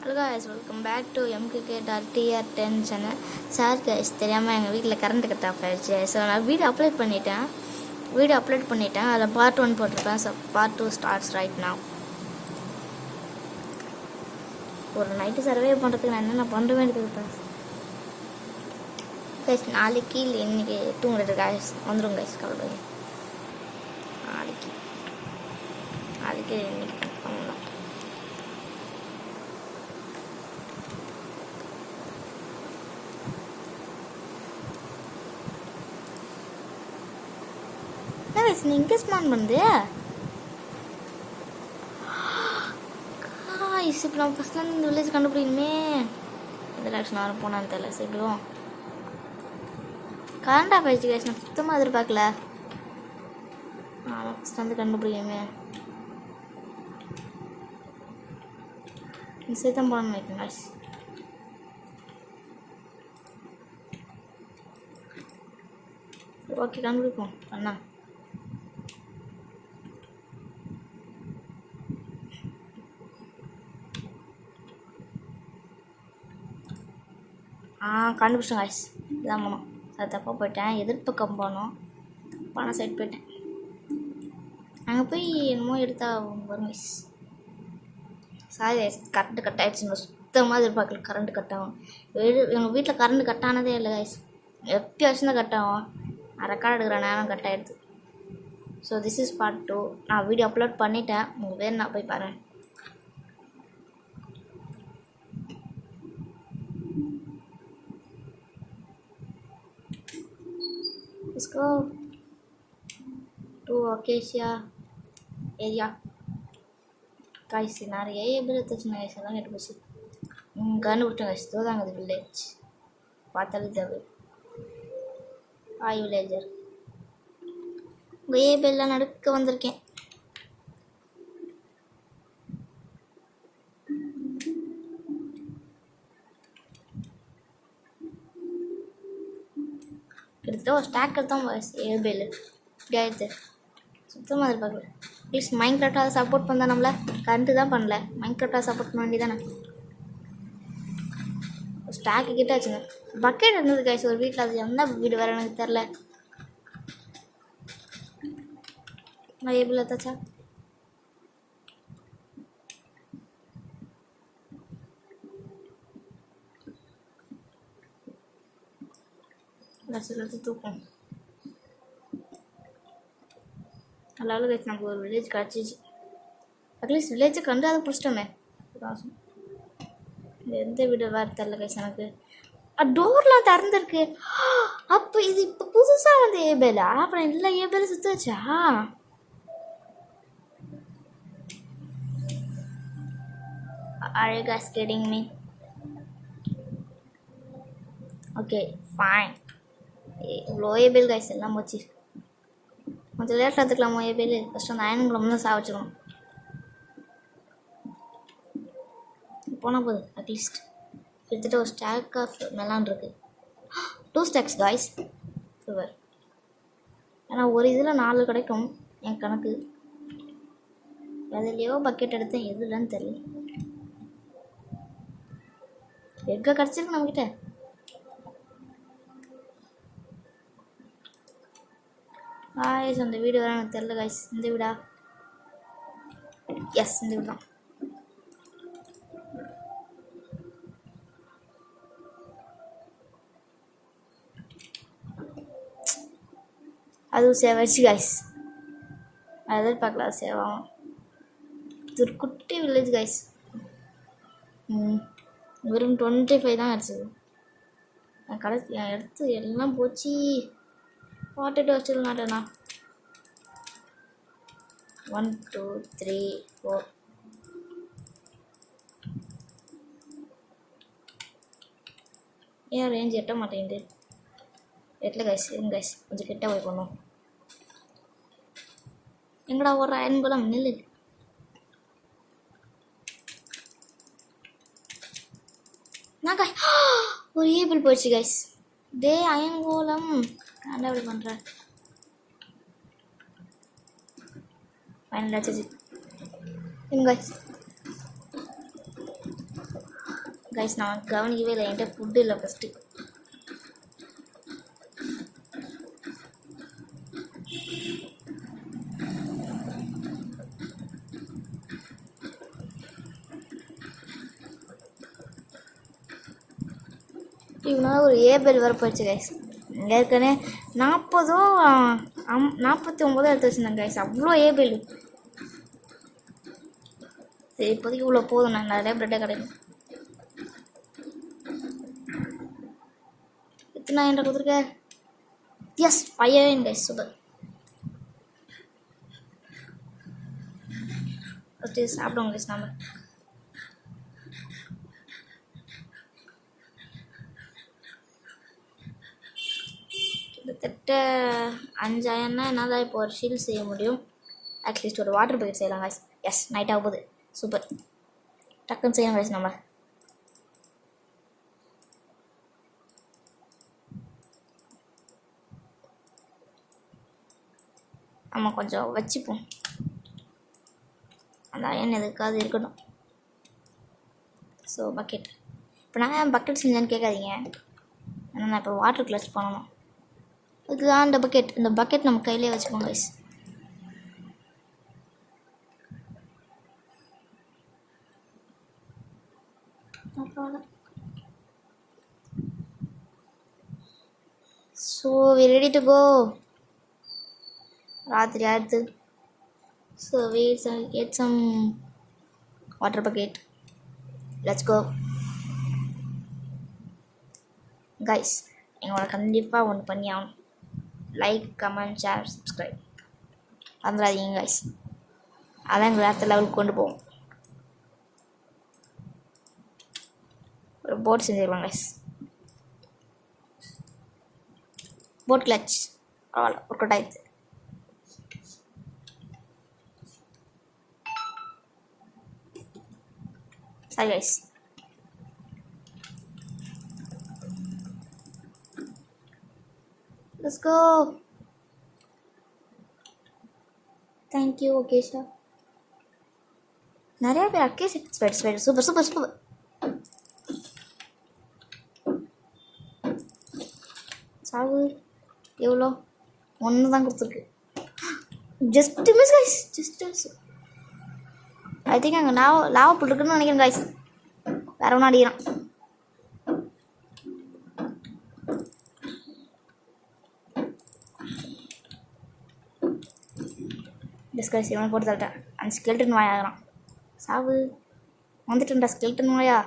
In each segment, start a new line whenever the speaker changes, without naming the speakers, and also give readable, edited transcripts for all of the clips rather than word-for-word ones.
Hello guys, welcome back to MKK.TR10 channel. Sir guys, தெரியாமல் எங்கள் வீட்டில் கரண்ட் கட் ஆஃப் ஆயிடுச்சு. ஸோ நான் வீடியோ அப்லோட் பண்ணிட்டேன். அதில் பார்ட் 1 போட்டிருப்பேன். So part 2 starts right now. ஒரு நைட்டு சர்வே பண்ணுறதுக்கு நான் என்னென்ன பண்ண வேண்டியது இருப்பேன் கைஸ். நாளைக்கு இல்லை இன்னைக்கு தூங்குறது guys வந்துடும் guys, கவலை. நாளைக்கு இன்னைக்கு கன்ஃபார்ம் தான். நீ இங்கே ஸ்மான் பண்ணுது இப்போ நம்ம ஃபஸ்ட்லேருந்து இந்த வில்லேஜ் கண்டுபிடிக்கணுமே. எந்த டைரக்ஷன் வர போனான்னு தெரியல. சீக்கிரம் கரண்ட் ஆஃப் ஆயிடுச்சு கைஸ். நான் சுத்தமாக எதிர்பார்க்கல. ஃபஸ்ட்லேருந்து கண்டுபிடிக்கணுமே. சேர்த்தான் போகணும்னு நினைக்கிறேன் கைஸ். ஓகே, கண்டுபிடிப்போம் அண்ணா. கண்டுபிடிச்சேன் காய்ஸ். இதான் போனோம். அது தப்பாக போயிட்டேன். எதிர்ப்பக்கம் போனோம். பணம் சைட் போயிட்டேன். அங்கே போய் என்னமோ எடுத்தா வரும் miss. Sorry guys, current cut ஆகிடுச்சுங்க. சுத்தமாக எதிர்பார்க்கல கரண்ட்டு கட் ஆகும். எங்கள் வீட்டில் கரண்ட்டு கட் ஆனதே இல்லை கைஸ். எப்பயாச்சும் தான் கட் ஆகும். நான் ரெக்கார்ட் எடுக்கிற நேரம் கட் ஆகிடுது. So this is part 2. நான் வீடியோ அப்லோட் பண்ணிட்டேன். உங்களுக்கு வேறு நான் போய் பாருங்கள். Let's go to Acacia area. Guys, நிறைய ஏபிள் எடுத்துச்சுங்க guys. எல்லாம் கெட்டு போச்சு. கண்டுபிடிச்சேன் guys. தோதாங்க அது வில்லேஜ். பார்த்தாலே ஜவு வில்லேஜர். உங்கள் ஏபிள்லாம் நடுக்க வந்திருக்கேன். கிட்டத்தட்ட ஒரு ஸ்டாக் தான் ஏபிள் இப்படி ஆயிடுது. சுத்தமாக எதிர்பார்க்கல. அட்லீஸ்ட் மைண்ட் கிராஃப்டாக சப்போர்ட் பண்ணா நம்மள. கரண்ட்டு தான் பண்ணல. மைண்ட் கிராஃப்டாக சப்போர்ட் பண்ண வேண்டியதானே. ஸ்டாக்கு கிட்ட ஆச்சுங்க. பக்கெட் இருந்தது கைஸ் ஒரு வீட்டில். அது என்ன வீடு வேறு எனக்கு தெரில. நான் ஏபிள் எடுத்தாச்சா? எல்லாத்தையும் தூக்கும். நல்லா கைஸ், நமக்கு ஒரு வில்லேஜ் கிடச்சிச்சு. அட்லீஸ்ட் வில்லேஜை கண்டு அதை பிடிச்சிட்டோமே. எந்த வீடு வேறு தெரில கைஸ் எனக்கு. டோர்லாம் திறந்துருக்கு. அப்போ இது இப்போ புதுசாக வந்து ஏபேலா? அப்புறம் எல்லா ஏபேலும் சுற்ற வச்சா? Are you guys kidding me? Okay fine. இவ்வளோ ஏபேல் கைஸ் எல்லாம் போச்சு. கொஞ்சம் லேட்டாக எடுத்துக்கலாமோ ஏபேல்? ஃபஸ்ட்டு அந்த அயனுங்களை தான் சாவச்சிக்கணும். போனால் போகுது. அட்லீஸ்ட் கிட்டத்தட்ட ஒரு ஸ்டாக் ஆஃப் மெலான் இருக்குது. 2 ஸ்டாக்ஸ் காய்ஸ். சூப்பர். ஏன்னா ஒரு இதில் 4 கிடைக்கும் என் கணக்கு. எதுலையோ பக்கெட் எடுத்தேன், எதுலன்னு தெரியல. எங்கே கிடச்சிருக்கு நம்மக்கிட்ட? காய்ஸ் அந்த வீடு வேறு எனக்கு தெரில காய்ஸ். இந்த வீடா? எஸ், இந்த வீடு தான். அதுவும் சேவ் ஆயிடுச்சு காய்ஸ். அதாவது பார்க்கலாம் அது சேவ் ஆகும். இது ஒரு குட்டி வில்லேஜ் காய்ஸ். வெறும் 25 தான் கிடச்சிது. என் எடுத்து எல்லாம் போச்சு. பாட்டுட்டு வச்சுருந்தாட்டேண்ணா. 1 2 3 4. ஏன் ரேஞ்ச் எட்ட மாட்டேங்குது? எட்டில் கைஸ் இருங்க கைஸ், கொஞ்சம் கிட்ட போய் பண்ணும். எங்கடா ஒரு அயன் கோலம் நில்லு. நான் காய் ஒரு ஏபிள் போயிடுச்சு கைஸ். டே அயன் கோலம் நான் எப்படி பண்ணுறேன்? ஃபைனல் ஆச்சு. guys. கைஸ் நான் கவனிக்கவே இல்லை, என்கிட்ட ஃபுட்டு இல்லை ஃபஸ்ட்டு. இவனா ஒரு ஏபெல் வர போயிடுச்சு கைஸ். ஏற்கனவே 49 எடுத்து வச்சுருந்தேன் கைஸ். அவ்வளோ ஏபெல். சரி இப்போதைக்கு இவ்வளோ போதும், நான் நிறைய ப்ரெட்டே கிடைக்கும். எத்தனை என்கிட்ட கொடுத்துருக்க? Yes 5 guys, super. ஃபஸ்ட்டு சாப்பிடுவோம் கைஸ். நம்ம கிட்டத்தட்ட 5 ஆயிரம்னா என்னால் இப்போ ஒரு ஷீல்ட் செய்ய முடியும். அட்லீஸ்ட் ஒரு வாட்டர் பக்கெட் செய்யலாம் கைஸ். எஸ் நைட் ஆக போகுது, சூப்பர். டக்குன்னு செய்யணும் கைஸ். நம்ம கொஞ்சம் வச்சுப்போம், அந்த அயன் எதுக்காவது இருக்கட்டும். ஸோ பக்கெட், இப்போ நான் ஏன் பக்கெட் செஞ்சேன்னு கேட்காதீங்க. ஏன்னா நான் இப்போ வாட்டர் கிளச் பண்ணணும். அதுதான் இந்த பக்கெட் நம்ம கையிலே வச்சுப்போம் guys. So we ready to go. ராத்திரி ஆயிடுது. So we get some water bucket. Let's go guys. எங்களோட கண்டிப்பாக ஒன்று பண்ணி ஆகணும். லைக், கமெண்ட், ஷேர், சப்ஸ்கிரைப் வந்துடாதீங்க கைஸ். அதான் எங்கள் அடுத்த லெவலுக்கு கொண்டு போவோம். ஒரு போட் செஞ்சிருவாங்க கைஸ். போட் கிளச் பரவாயில்ல, ஒர்க் அவுட் ஆயிடுது. சரி guys, let's go. Thank you Akesha. நிறைய பேர் அக்கேஷ் ஸ்பெட் சூப்பர் சூப்பர் சூப்பர். சாவு எவ்வளோ? 1 தான் கொடுத்துருக்கு. Just miss guys, just miss. I think அங்கே லாவா புல் இருக்குன்னு நினைக்கிறேன் கைஸ். வேற ஒன்றும் அடிக்கிறான். டிஸ்கஸ் இவனை போட்டு தள்ளிட்டேன். அந்த ஸ்கெல்டன் வாயாகிறான். சாவு வந்துட்டேன்டா ஸ்கெல்டன் வாயா.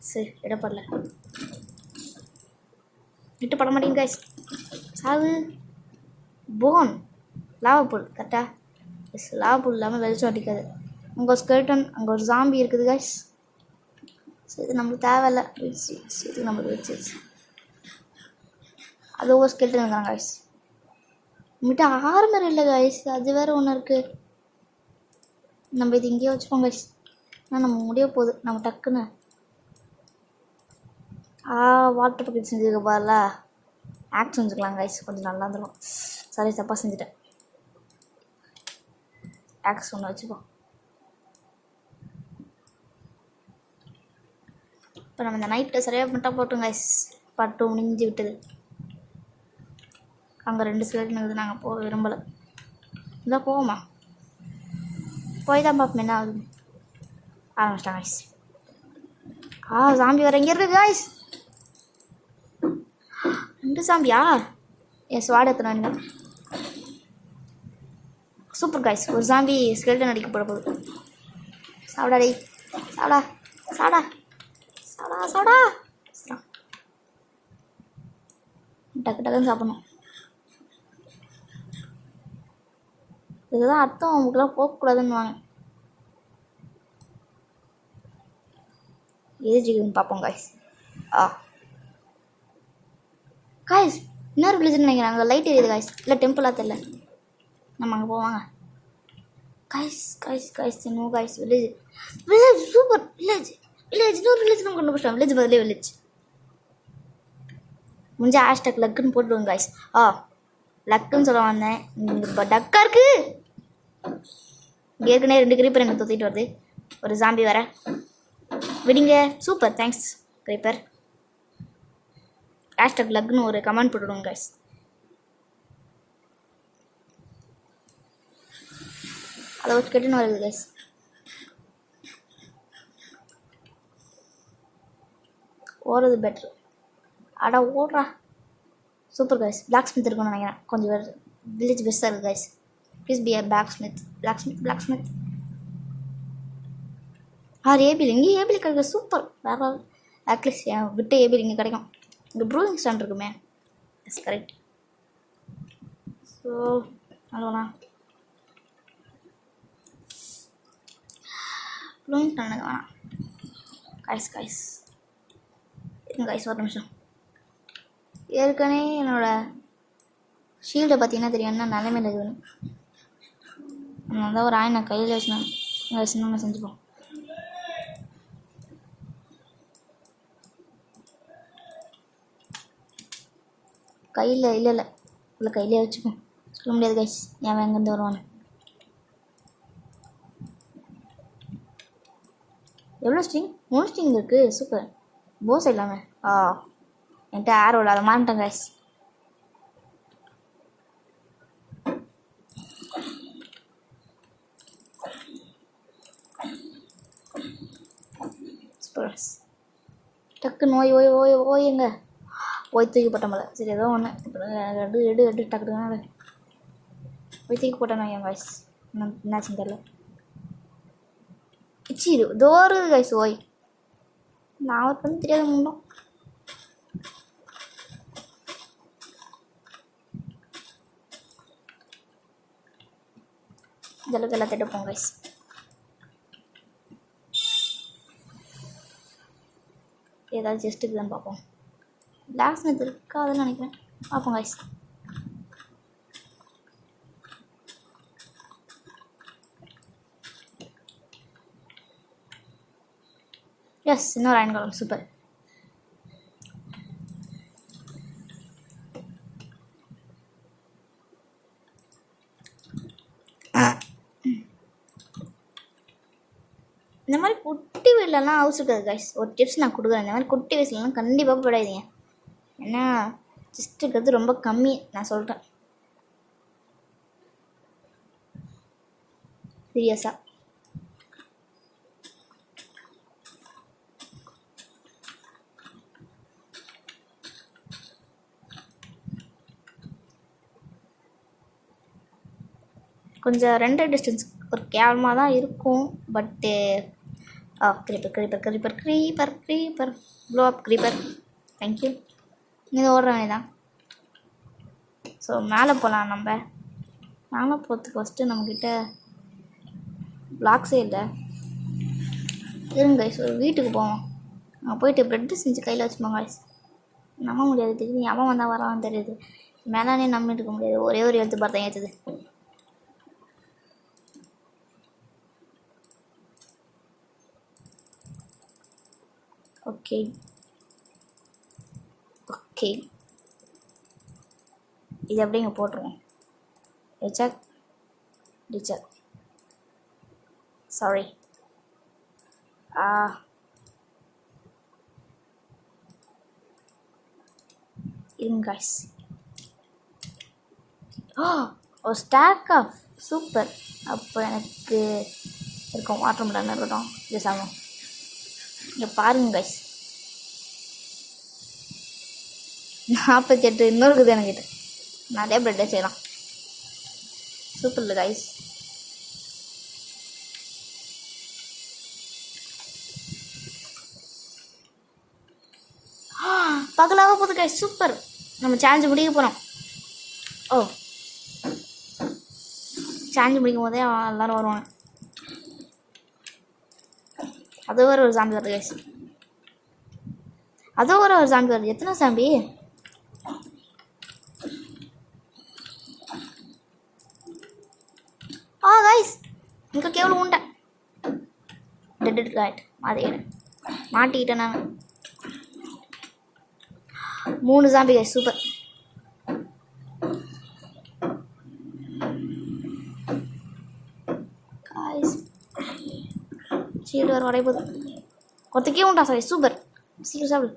சரி இடப்படல, விட்டு பட மாட்டேங்க கைஸ். சாவு. போன் லாவா புல் கரெக்டா? எஸ், லாவா புல் இல்லாமல் வெளிச்சம் அடிக்காது. உங்கள் ஸ்கெல்டன் அங்கே ஒரு ஜாம்பி இருக்குது கைஸ். ஸோ இது நம்மளுக்கு தேவையில்லை. இது நம்மளுக்கு வச்சிருச்சு. அது ஒவ்வொரு ஸ்கெல்டன் இருக்கிறாங்க கைஸ். நம்மகிட்ட ஆர்மர் இல்லை கைஸ், அது வேறு ஒன்று இருக்குது. நம்ம இது இங்கேயே வச்சுப்போம் கைஸ். ஆனால் நம்ம முடிய போகுது. நம்ம டக்குன்னு வாட்டர் பக்கெட் செஞ்சுருக்க பாருல, ஆக்ட் செஞ்சுக்கலாம் கைஸ். கொஞ்சம் நல்லா இருந்துடும். சரி தப்பாக செஞ்சுட்டேன். ஆக்ஸ் ஒன்று வச்சுப்போம். இப்போ நம்ம இந்த நைட்டில் சரியாக மட்டும் போட்டோம் கைஸ். பட்டு முடிஞ்சு விட்டது. அங்கே 2 ஸ்கெல்டன் இருக்குது. நாங்கள் போக விரும்பலை. இதான் போவோமா? போய் தான் பார்ப்போம் என்ன ஆகுது. ஆரம்பிச்சிட்டாங்க கைஸ். ஜாம்பி வர எங்கே இருக்குது கைஸ்? 2 ஜாம்பியா? என் ஸ்வாட் எத்தனை சூப்பர் கைஸ். ஒரு ஜாம்பி ஸ்கெல்டன் அடிக்க போட போகுது. சாப்பிடா டே, சாப்பிடா சாப்பிடா சாப்பிடா சாப்பிடா. டக்கு டக்குன்னு சாப்பிடணும். இதுதான் அர்த்தம், அவங்களுக்குலாம் போகக்கூடாதுன்னு வாங்க. எது ஜிகுதுன்னு பார்ப்போம் கைஸ். கைஸ் இன்னொரு வில்லேஜ்னு நினைக்கிறேன். அங்கே லைட் எரியுது கைஸ். இல்லை டெம்பிளாக தெரியல. நம்ம அங்கே போவாங்க guys. Guys guys no guys. Village super. இன்னொரு வில்லேஜ் நம்ம கண்டுபிடிச்சோம். வில்லேஜ் பதிலே வில்லேஜ். முடிஞ்ச ஹேஷ்டாக் லக்குன்னு போட்டுருவோம் கைஸ். லக்குன்னு சொல்ல வந்தேன். டக்கா இருக்கு. ஏற்கனவே 2 கிரீப்பர் எனக்கு தொத்திட்டு வருது. ஒரு ஜாம்பி வர விடுங்க. Super, thanks creeper. ஹேஷ்டாக் லக்னு ஒரு கமெண்ட் போட்டுவிடுங்க கைஸ். அதை வச்சு கெட்டுன்னு வருது கைஸ். ஓடுறது பெட்ரு. அடா ஓடுறா. Super guys. பிளாக் ஸ்மித் இருக்குன்னு நினைக்கிறேன். கொஞ்சம் பேர் வில்லேஜ் பெஸ்ட்டாக இருக்குது guys. Please be blacksmith. Blacksmith. Apple இங்கே ஏபிள் கிடைக்கும். சூப்பர். வேறு அட்லீஸ்ட் என் விட்டு ஏபிள் இங்கே கிடைக்கும். இங்கே ப்ரூவிங் ஸ்டாண்ட் இருக்குமே. Yes correct. ஸோ அவ்வளோண்ணா ப்ரூவிங் ஸ்டாண்டுக்கு வேணாம் கைஸ். இருங்க கைஸ் ஒரு நிமிஷம். ஏற்கனவே என்னோடய ஷீல்டை பார்த்தீங்கன்னா தெரியும் என்ன நிலைமையில் இருக்குதுன்னு. அதனால தான் ஒரு ஆயினை கையில் வச்சுனா செஞ்சுப்போம். கையில் இல்லை கையிலே வச்சுப்போம். சொல்ல முடியாது கைஸ் ஏன் எங்கேருந்து வருவான்னு. எவ்வளோ ஸ்ட்ரிங்? 3 ஸ்ட்ரிங் இருக்குது. சூப்பர். போஸ் இல்லாமல் என்கிட்ட ஆரோ இல்லை, அதை மாறிட்டேன் கைஸ். டக்கு நோய் ஓய்ங்க ஓய் தூக்கி போட்ட மேலே. சரி ஏதோ ஒன்று எடு டக்கு ஓய் தூக்கி போட்டேன் என் கைஸ். என்னாச்சுன்னு தெரியல. இச்சிரு தோறு கைஸ். ஓய் நான் ஒரு பண்ணி தெரியாத முன்னோம். இதெல்லாம் எல்லாம் திட்டப்போம் கைஸ். ஏதாவது ஜெஸ்ட்டுக்கு தான் பார்ப்போம். பிளாக் ஸ்மித் இருக்காதுன்னு நினைக்கிறேன். பார்ப்போம் கைஸ். எஸ் இன்னொரு அயன் காலம். சூப்பர். இந்த மாதிரி குட்டி வீட்லலாம் ஹவுஸ் இருக்காது கைஸ். ஒரு டிப்ஸ் நான் கொடுக்குறேன். இந்த மாதிரி குட்டி வயசுலலாம் கண்டிப்பாக போடாதீங்க. ஏன்னா ஜஸ்ட் இருக்கிறது ரொம்ப கம்மி. நான் சொல்கிறேன் சீரியஸாக. கொஞ்சம் ரெண்டர் டிஸ்டன்ஸ் ஒரு கேவலமாக தான் இருக்கும். பட்டு க்ரீப்பர் ப்ளோ அப் க்ரீப்பர். தேங்க்யூ. இது ஓடுற வேண்டியதான். ஸோ மேலே போகலாம். நம்ம மேலே போகிறதுக்கு ஃபஸ்ட்டு நம்மக்கிட்ட பிளாக்ஸே இல்லை. இருங்க கைஸ் ஒரு வீட்டுக்கு போவோம். அங்கே போயிட்டு ப்ரெட்டு செஞ்சு கையில் வச்சுப்போம் கைஸ். நம்ப முடியாது. திடீர்னு எவன் வந்தால் வரான்னு தெரியுது. மேலானே நம்பிட்டு இருக்க முடியாது. ஒரே ஒரு எழுத்து பார்த்தா ஏற்றுது. ஓகே இது அப்படியே இங்கே போட்டுருவோம். டிச்சர் சாரி. இருங்க கைஸ். ஒரு ஸ்டாக் ஆஃப். சூப்பர். அப்போ எனக்கு இருக்கும் வாட்டர் மிலன் இருக்கட்டும். இது சாகும். இங்கே பாருங்க கைஸ் 48 இன்னும் இருக்குது என்கிட்ட. நிறைய ப்ரெட்டை செய்யலாம். சூப்பர் இல்லை கைஸ். பகலாக போகுது கைஸ். சூப்பர். நம்ம சேலஞ்சு முடிக்க போகிறோம். சேலஞ்சு முடிக்கும் போதே எல்லோரும் வருவாங்க. அது ஒரு சாம்பி வருது கைஸ். அது ஒரு சாம்பி வருது. எத்தனை சாம்பி? கைஸ் இங்கே கேவலம் உண்டை டெட் காய்ட் மாட்டிக்கிட்டேன் நான். 3 சாம்பி கைஸ். சூப்பர். ஷீல்டு வேறு உடைய போகுது. ஒருத்தக்கே உண்டா சாரி, சூப்பர். சீக்கிரம் சாப்பிடு.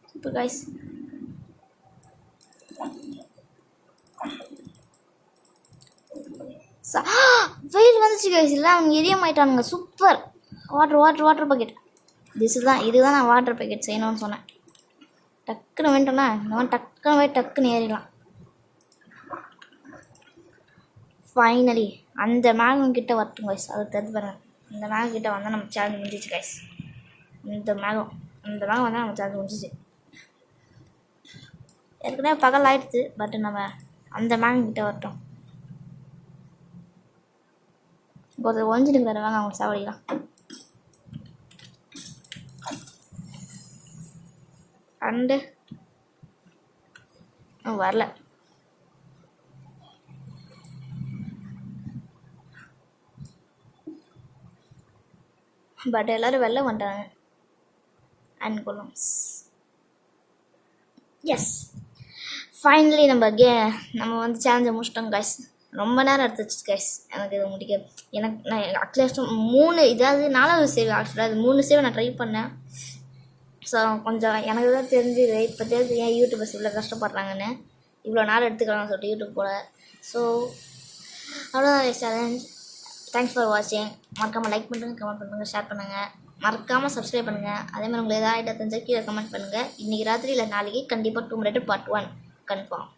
Super guys. வெயில் வந்துச்சு கைஸ். இல்லை அவங்க எரியமாயிட்டானுங்க. சூப்பர். Water bucket. இதுதான் நான் வாட்டர் பேக்கெட் செய்யணும்னு சொன்னேன். டக்குன்னு வேண்டோன்னா இந்த மாதிரி டக்குன்னு ஏறிடலாம். ஃபைனலி அந்த மேகம் கிட்ட வரட்டும் கைஸ். அதை தெரிஞ்சு பாருங்க. இந்த மேகம் கிட்ட வந்தால் நம்ம சேலஞ்ச் முடிஞ்சிச்சு கைஸ். இந்த மேகம் வந்தால் நம்ம சேலஞ்ச் முடிஞ்சிச்சு. ஏற்கனவே பகல் ஆயிடுச்சு. பட் நம்ம அந்த மேகம் கிட்ட வரட்டும். ஒருத்தர் ஒழிஞ்சிருக்கிறாரு. வாங்க அவங்க சாவடிக்கலாம். அண்டு வரல. பட் எல்லோரும் வெளில வந்துட்டாங்க. And columns. எஸ் ஃபைனலி நம்ம வந்து சேலஞ்சை முடிச்சிட்டோம் கைஸ். ரொம்ப நேரம் எடுத்துச்சு கைஸ் எனக்கு இது முடிக்க. நான் அட்லீஸ்ட் 3 இதாவது 4வது சேவ் ஆக்சுவலாக அது 3 சேவை நான் ட்ரை பண்ணேன். ஸோ கொஞ்சம் எனக்கு தான் தெரிஞ்சுது இப்போ தெரிஞ்சு ஏன் யூடியூபர்ஸ் இவ்வளோ கஷ்டப்படுறாங்கன்னு. இவ்வளோ நாள் எடுத்துக்கலாம்னு சொல்லிட்டு யூடியூப் போல. ஸோ அவ்வளோதான் சேலஞ்ச். தேங்க்ஸ் ஃபார் வாட்சிங். மறக்காமல் லைக் பண்ணுங்கள், கமெண்ட் பண்ணுங்கள், ஷேர் பண்ணுங்கள், மறக்காமல் சப்ஸ்கிரைப் பண்ணுங்கள். அதேமாதிரி உங்களுக்கு எதாவது ஐடியா தெரிஞ்சால் கீழே கமெண்ட் பண்ணுங்கள். இன்றைக்கி ராத்திரி இல்லை நாளைக்கு கண்டிப்பாக Tomb Raider Part 1 கன்ஃபார்ம்.